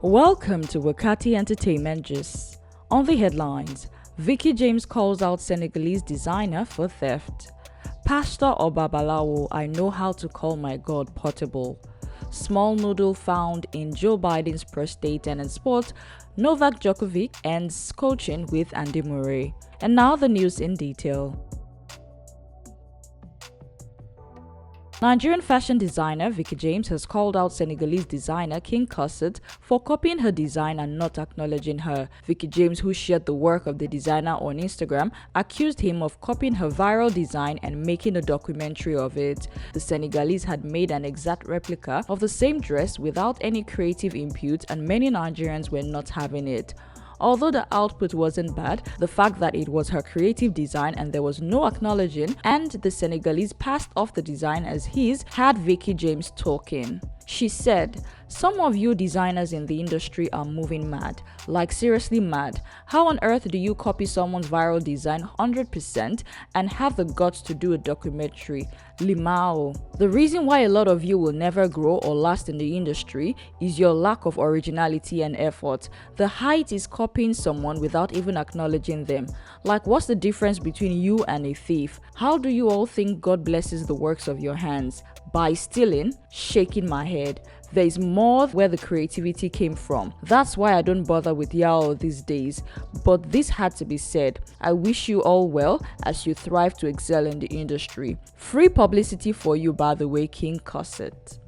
Welcome to WAKAATI Entertainment.GIST. On the headlines, Veekee James calls out Senegalese designer for theft. Pastor or Babalawo, I know how to call my God portable. Small noodle found in Joe Biden's prostate. And in sport, Novak Djokovic ends coaching with Andy Murray. And now the news in detail. Nigerian fashion designer Veekee James has called out Senegalese designer King Corset for copying her design and not acknowledging her. Veekee James, who shared the work of the designer on Instagram, accused him of copying her viral design and making a documentary of it. The Senegalese had made an exact replica of the same dress without any creative input, and many Nigerians were not having it. Although the output wasn't bad, the fact that it was her creative design and there was no acknowledging, and the Senegalese passed off the design as his, had Veekee James talking. She said, "Some of you designers in the industry are moving mad, like seriously mad. How on earth do you copy someone's viral design 100% and have the guts to do a documentary? Limao. The reason why a lot of you will never grow or last in the industry is your lack of originality and effort. The height is copying someone without even acknowledging them. Like, what's the difference between you and a thief? How do you all think God blesses the works of your hands? By stealing?" Shaking my head. There is more where the creativity came from. That's why I don't bother with y'all these days. But this had to be said. I wish you all well as you thrive to excel in the industry. Free publicity for you, by the way, King Corset.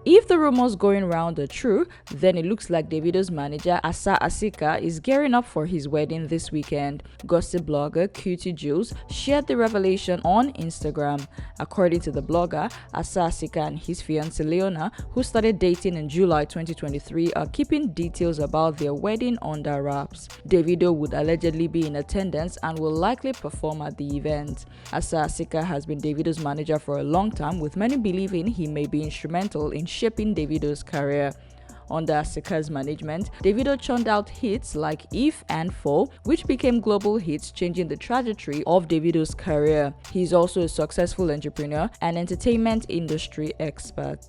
If the rumors going round are true, then it looks like Davido's manager Asa Asika is gearing up for his wedding this weekend. Gossip blogger Cutie Jules shared the revelation on Instagram. According to the blogger, Asa Asika and his fiancée Leona, who started dating in July 2023, are keeping details about their wedding under wraps. Davido would allegedly be in attendance and will likely perform at the event. Asa Asika has been Davido's manager for a long time, with many believing he may be instrumental in shaping Davido's career. Under Asika's management, Davido churned out hits like If and Fall, which became global hits, changing the trajectory of Davido's career. He is also a successful entrepreneur and entertainment industry expert.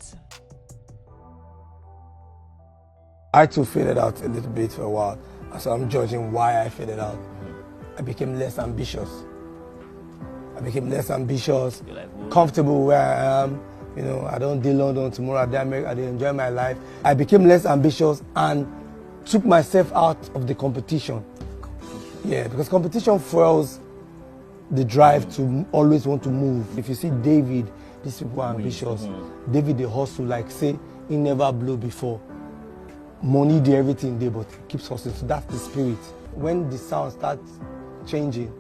I too faded out a little bit for a while, so I'm judging why I faded out. I became less ambitious. Comfortable where I am. You know, I don't do London tomorrow, I enjoy my life. I became less ambitious and took myself out of the competition. Yeah, because competition fuels the drive to always want to move. If you see David, these people are ambitious. David, they hustle, like say, he never blew before. Money did everything there, but he keeps hustling. So that's the spirit. When the sound starts changing,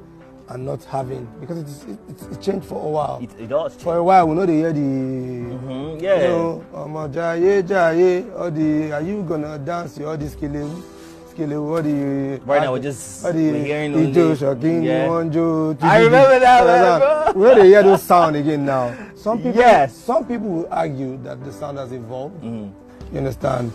and not having, because it changed for a while. It does change. For a while, we know they hear the, yeah. You know, jaye, all the, are you gonna dance, all this skelewu, all the, right now we're hearing shocking, yeah. Wanjo, I remember that, we know they hear those sound again now. Some people, yes. Some people will argue that the sound has evolved, you understand?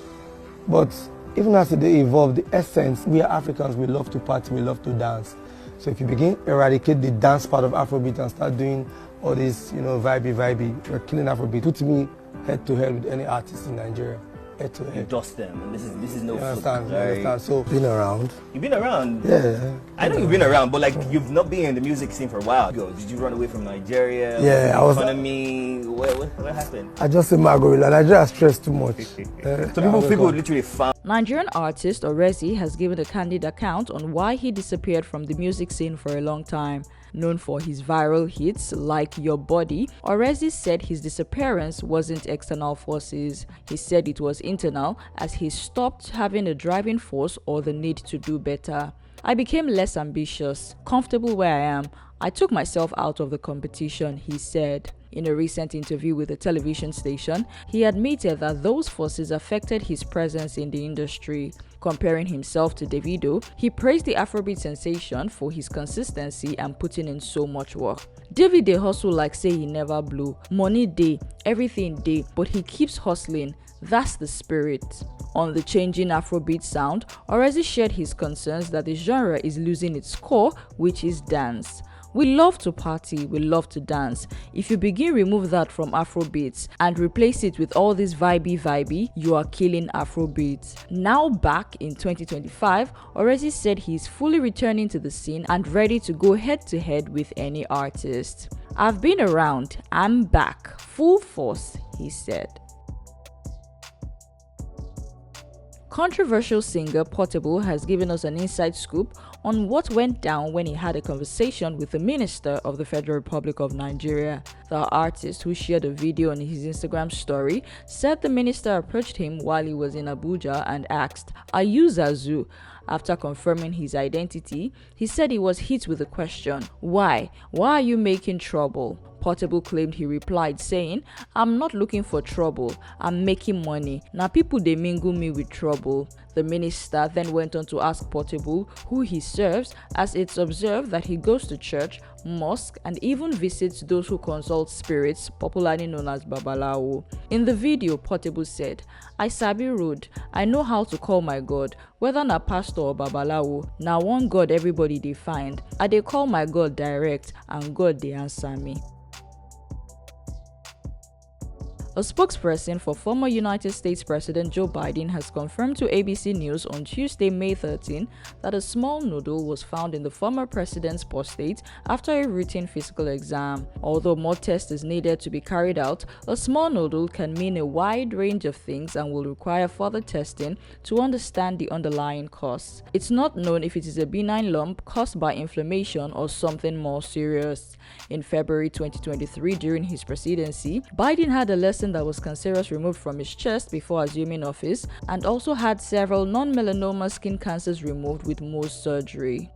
But even as they evolve, the essence, we are Africans, we love to party, we love to dance. So if you begin to eradicate the dance part of Afrobeat and start doing all this, you know, vibey, you're killing Afrobeat. Put me head to head with any artist in Nigeria. Head to head. You dust them. And this is no you understand? So been around. You've been around? Yeah. I know you've been around, but like you've not been in the music scene for a while. Did you run away from Nigeria? Yeah, I was. Economy? What happened? I just said my gorilla. Nigeria stressed too much. So people literally found. Nigerian artist Orezi has given a candid account on why he disappeared from the music scene for a long time. Known for his viral hits like Your Body, Orezi said his disappearance wasn't external forces. He said it was internal, as he stopped having a driving force or the need to do better. "I became less ambitious, comfortable where I am. I took myself out of the competition," he said. In a recent interview with a television station, he admitted that those forces affected his presence in the industry. Comparing himself to Davido, he praised the Afrobeat sensation for his consistency and putting in so much work. David dey hustle like say he never blew. Money dey, everything dey, but he keeps hustling. That's the spirit. On the changing Afrobeat sound, Orezi shared his concerns that the genre is losing its core, which is dance. We love to party, we love to dance. If you begin remove that from Afrobeats and replace it with all this vibey, you are killing Afrobeats. Now back in 2025, already said he's fully returning to the scene and ready to go head to head with any artist. I've been around, I'm back, full force, he said. Controversial singer Portable has given us an inside scoop on what went down when he had a conversation with the Minister of the Federal Republic of Nigeria. The artist, who shared a video on his Instagram story, said the minister approached him while he was in Abuja and asked, "Are you Zazu?" After confirming his identity, he said he was hit with the question, "Why? Why are you making trouble?" Portable claimed he replied saying, "I'm not looking for trouble, I'm making money. Now people they mingle me with trouble." The minister then went on to ask Portable who he serves, as it's observed that he goes to church, mosque, and even visits those who consult spirits, popularly known as Babalawo. In the video, Portable said, "I sabi road, I know how to call my God, whether na pastor or Babalawo, na one God everybody they find. I dey call my God direct and God they answer me." A spokesperson for former United States President Joe Biden has confirmed to ABC News on Tuesday, May 13, that a small noodle was found in the former president's prostate after a routine physical exam. Although more tests is needed to be carried out, a small noodle can mean a wide range of things and will require further testing to understand the underlying cause. It's not known if it is a benign lump caused by inflammation or something more serious. In February 2023, during his presidency, Biden had a lesson that was cancerous removed from his chest before assuming office, and also had several non-melanoma skin cancers removed with Mohs surgery.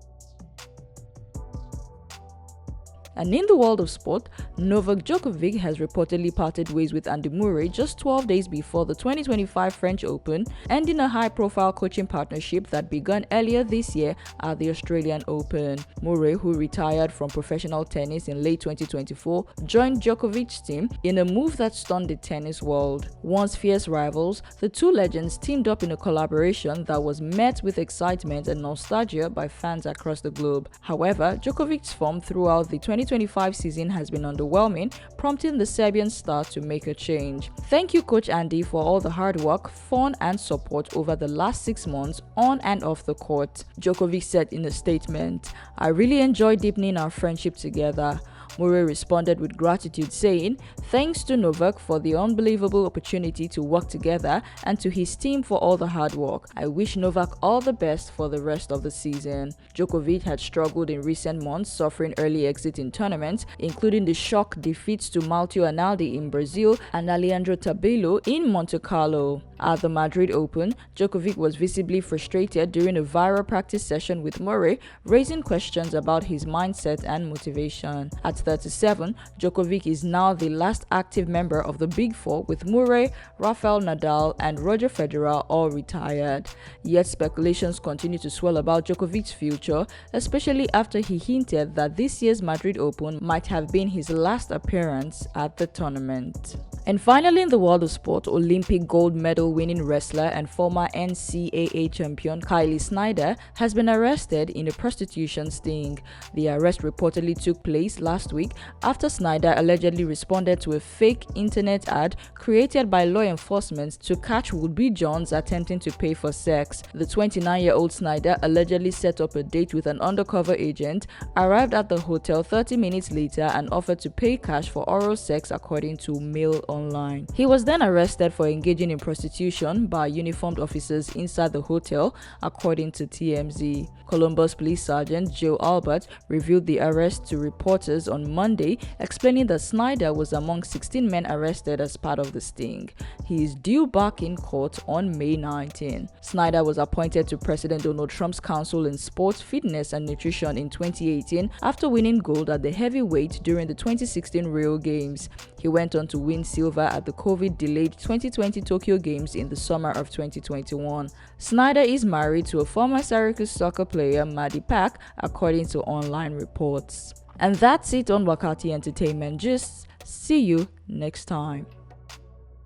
And in the world of sport, Novak Djokovic has reportedly parted ways with Andy Murray just 12 days before the 2025 French Open, ending a high-profile coaching partnership that began earlier this year at the Australian Open. Murray, who retired from professional tennis in late 2024, joined Djokovic's team in a move that stunned the tennis world. Once fierce rivals, the two legends teamed up in a collaboration that was met with excitement and nostalgia by fans across the globe. However, Djokovic's form throughout the 2025 season has been underwhelming, prompting the Serbian star to make a change. "Thank you, Coach Andy, for all the hard work, fun, and support over the last 6 months on and off the court," Djokovic said in a statement. "I really enjoyed deepening our friendship together." Murray responded with gratitude, saying, "Thanks to Novak for the unbelievable opportunity to work together and to his team for all the hard work. I wish Novak all the best for the rest of the season." Djokovic had struggled in recent months, suffering early exit in tournaments, including the shock defeats to Matteo Analdi in Brazil and Alejandro Tabello in Monte Carlo. At the Madrid Open, Djokovic was visibly frustrated during a viral practice session with Murray, raising questions about his mindset and motivation. At 37, Djokovic is now the last active member of the Big Four, with Murray, Rafael Nadal, and Roger Federer all retired. Yet speculations continue to swell about Djokovic's future, especially after he hinted that this year's Madrid Open might have been his last appearance at the tournament. And finally, in the world of sport, Olympic gold medal winning wrestler and former NCAA champion Kylie Snyder has been arrested in a prostitution sting. The arrest reportedly took place last week after Snyder allegedly responded to a fake internet ad created by law enforcement to catch would-be Johns attempting to pay for sex. The 29-year-old Snyder allegedly set up a date with an undercover agent, arrived at the hotel 30 minutes later, and offered to pay cash for oral sex, according to Mail Online. He was then arrested for engaging in prostitution by uniformed officers inside the hotel, according to TMZ. Columbus Police Sergeant Joe Albert revealed the arrest to reporters on Monday, explaining that Snyder was among 16 men arrested as part of the sting. He is due back in court on May 19. Snyder was appointed to President Donald Trump's Council in Sports, Fitness and Nutrition in 2018 after winning gold at the heavyweight during the 2016 Rio Games. He went on to win silver at the COVID-delayed 2020 Tokyo Games in the summer of 2021. Snyder is married to a former Syracuse soccer player, Maddie Pack, according to online reports. And that's it on WAKAATI Entertainment Gist. See you next time.